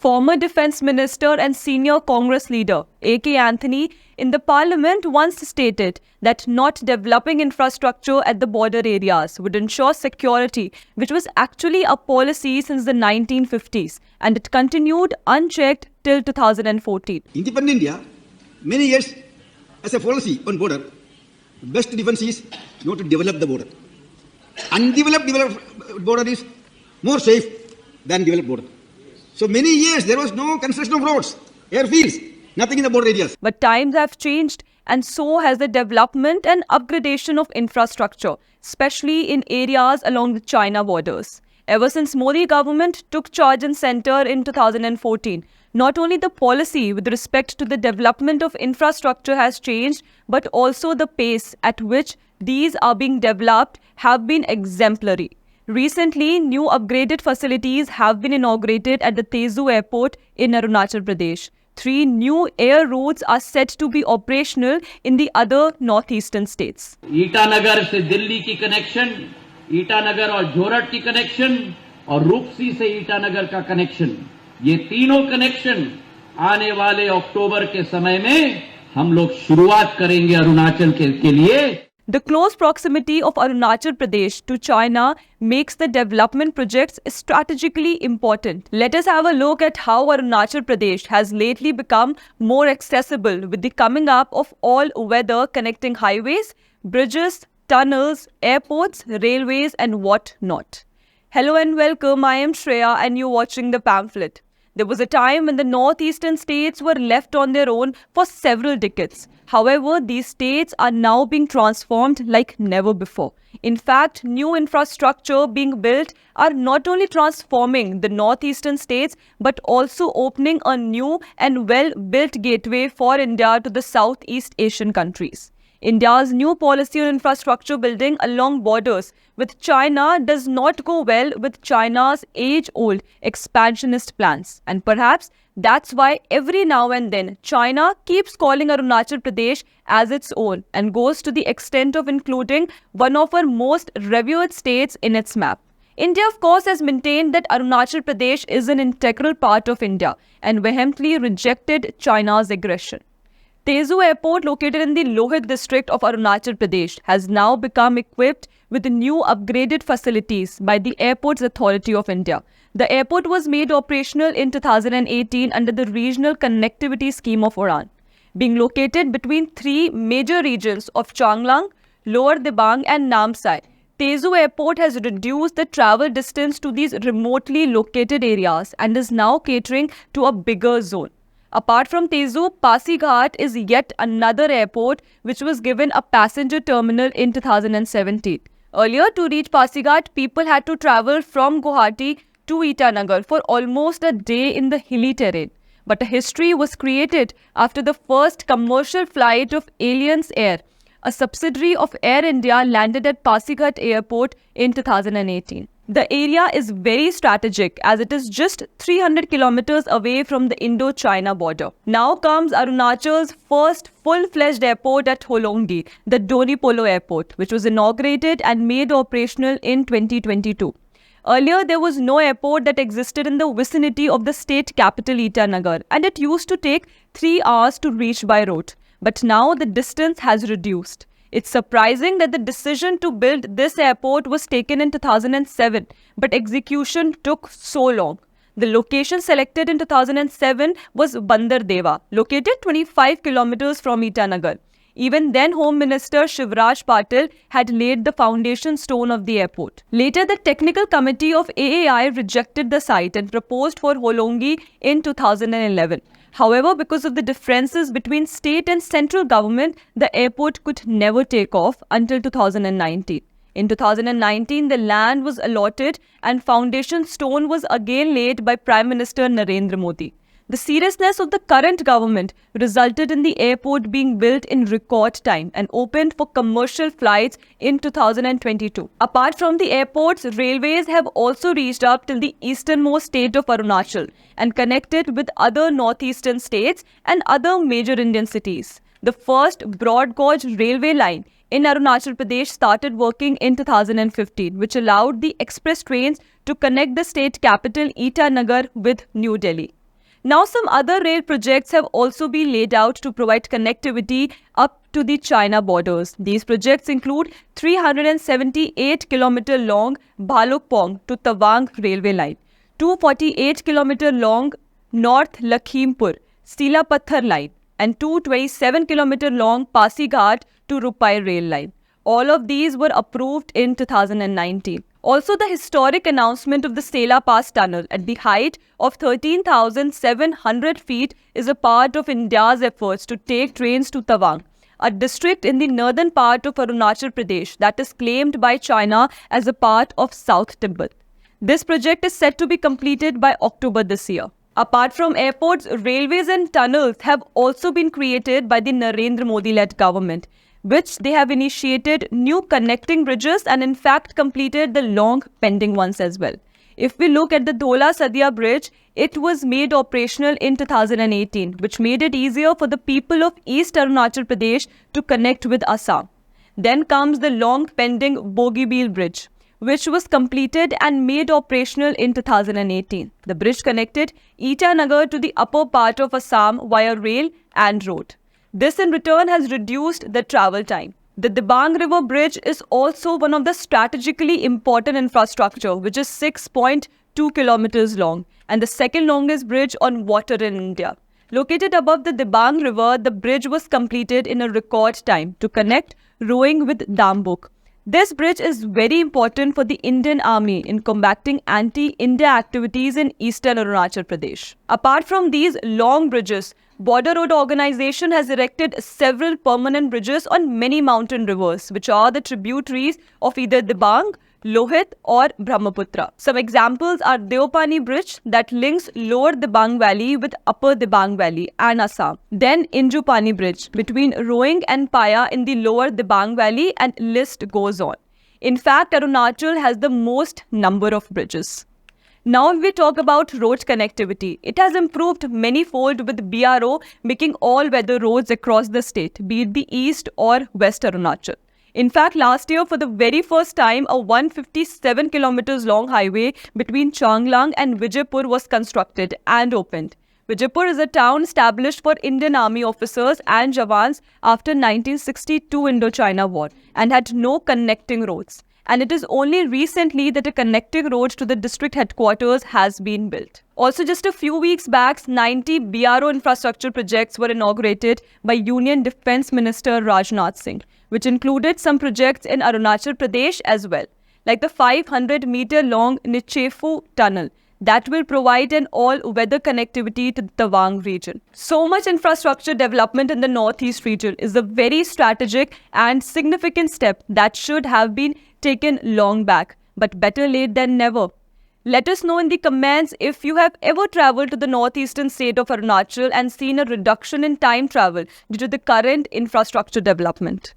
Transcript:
Former Defence Minister and senior Congress leader A.K. Anthony in the Parliament once stated that not developing infrastructure at the border areas would ensure security, which was actually a policy since the 1950s, and it continued unchecked till 2014. Independent India, many years as a policy on border, best defense is not to develop the border. Undeveloped border is more safe than developed border. So many years there was no construction of roads, airfields, nothing in the border areas. But times have changed, and so has the development and upgradation of infrastructure, especially in areas along the China borders. Ever since Modi government took charge and center in 2014, not only the policy with respect to the development of infrastructure has changed, but also the pace at which these are being developed have been exemplary. Recently, new upgraded facilities have been inaugurated at the Tezu airport in Arunachal Pradesh. 3 new air routes are set to be operational in the other northeastern states. Itanagar से दिल्ली की connection, Itanagar और जोरहट की connection और रूपसी से ईटानगर का connection, ये तीनों connection आने वाले अक्टूबर के समय में हम लोग शुरुआत करेंगे अरुणाचल के लिए. The close proximity of Arunachal Pradesh to China makes the development projects strategically important. Let us have a look at how Arunachal Pradesh has lately become more accessible with the coming up of all-weather connecting highways, bridges, tunnels, airports, railways and what not. Hello and welcome, I am Shreya and you're watching The Pamphlet. There was a time when the northeastern states were left on their own for several decades. However, these states are now being transformed like never before. In fact, new infrastructure being built are not only transforming the northeastern states, but also opening a new and well-built gateway for India to the Southeast Asian countries. India's new policy on infrastructure building along borders with China does not go well with China's age-old expansionist plans. And perhaps that's why every now and then China keeps calling Arunachal Pradesh as its own and goes to the extent of including one of our most revered states in its map. India, of course, has maintained that Arunachal Pradesh is an integral part of India and vehemently rejected China's aggression. Tezu airport, located in the Lohit district of Arunachal Pradesh, has now become equipped with new upgraded facilities by the Airports Authority of India. The airport was made operational in 2018 under the Regional Connectivity Scheme of Udan. Being located between 3 major regions of Changlang, Lower Dibang and Namsai, Tezu airport has reduced the travel distance to these remotely located areas and is now catering to a bigger zone. Apart from Tezu, Pasighat is yet another airport which was given a passenger terminal in 2017. Earlier, to reach Pasighat, people had to travel from Guwahati to Itanagar for almost a day in the hilly terrain. But a history was created after the first commercial flight of Alliance Air, a subsidiary of Air India, landed at Pasighat Airport in 2018. The area is very strategic as it is just 300 kilometers away from the Indo-China border. Now comes Arunachal's first full-fledged airport at Hollongi, the Donyo Polo airport, which was inaugurated and made operational in 2022. Earlier, there was no airport that existed in the vicinity of the state capital Itanagar, and it used to take 3 hours to reach by road. But now the distance has reduced. It's surprising that the decision to build this airport was taken in 2007, but execution took so long. The location selected in 2007 was Bandardeva, located 25 kilometers from Itanagar. Even then, Home Minister Shivraj Patil had laid the foundation stone of the airport. Later, the Technical Committee of AAI rejected the site and proposed for Hollongi in 2011. However, because of the differences between state and central government, the airport could never take off until 2019. In 2019, the land was allotted and foundation stone was again laid by Prime Minister Narendra Modi. The seriousness of the current government resulted in the airport being built in record time and opened for commercial flights in 2022. Apart from the airports, railways have also reached up till the easternmost state of Arunachal and connected with other northeastern states and other major Indian cities. The first broad gauge railway line in Arunachal Pradesh started working in 2015, which allowed the express trains to connect the state capital Itanagar with New Delhi. Now, some other rail projects have also been laid out to provide connectivity up to the China borders. These projects include 378-kilometer long Bhalukpong to Tawang railway line, 248-kilometer long North Lakhimpur-Silapathar line, and 227-kilometer long Pasighat-Rupai rail line. All of these were approved in 2019. Also, the historic announcement of the Sela Pass tunnel at the height of 13,700 feet is a part of India's efforts to take trains to Tawang, a district in the northern part of Arunachal Pradesh that is claimed by China as a part of South Tibet. This project is set to be completed by October this year. Apart from airports, railways and tunnels have also been created by the Narendra Modi-led government, which they have initiated new connecting bridges and in fact completed the long pending ones as well. If we look at the Dhola-sadiya bridge, it was made operational in 2018, which made it easier for the people of East Arunachal Pradesh to connect with Assam. Then comes the long pending Bogibeel bridge, which was completed and made operational in 2018. The bridge connected Itanagar to the upper part of Assam via rail and road. This in return has reduced the travel time. The Dibang River Bridge is also one of the strategically important infrastructure, which is 6.2 kilometers long and the second longest bridge on water in India. Located above the Dibang River, the bridge was completed in a record time to connect Roing with Dambuk. This bridge is very important for the Indian Army in combating anti-India activities in eastern Arunachal Pradesh. Apart from these long bridges, Border Road Organization has erected several permanent bridges on many mountain rivers, which are the tributaries of either Dibang, Lohit or Brahmaputra. Some examples are Deopani Bridge that links Lower Dibang Valley with Upper Dibang Valley and Assam. Then Injupani Bridge between Roing and Paya in the Lower Dibang Valley, and list goes on. In fact, Arunachal has the most number of bridges. Now if we talk about road connectivity, it has improved many-fold with BRO making all-weather roads across the state, be it the East or West Arunachal. In fact, last year, for the very first time, a 157 kilometers long highway between Changlang and Vijaypur was constructed and opened. Vijaypur is a town established for Indian Army officers and Jawans after 1962 Indo-China War and had no connecting roads. And it is only recently that a connecting road to the district headquarters has been built. Also, just a few weeks back, 90 BRO infrastructure projects were inaugurated by Union Defence Minister Rajnath Singh, which included some projects in Arunachal Pradesh as well, like the 500-meter-long Nichefu tunnel that will provide an all-weather connectivity to the Tawang region. So much infrastructure development in the Northeast region is a very strategic and significant step that should have been taken long back, but better late than never. Let us know in the comments if you have ever traveled to the northeastern state of Arunachal and seen a reduction in time travel due to the current infrastructure development.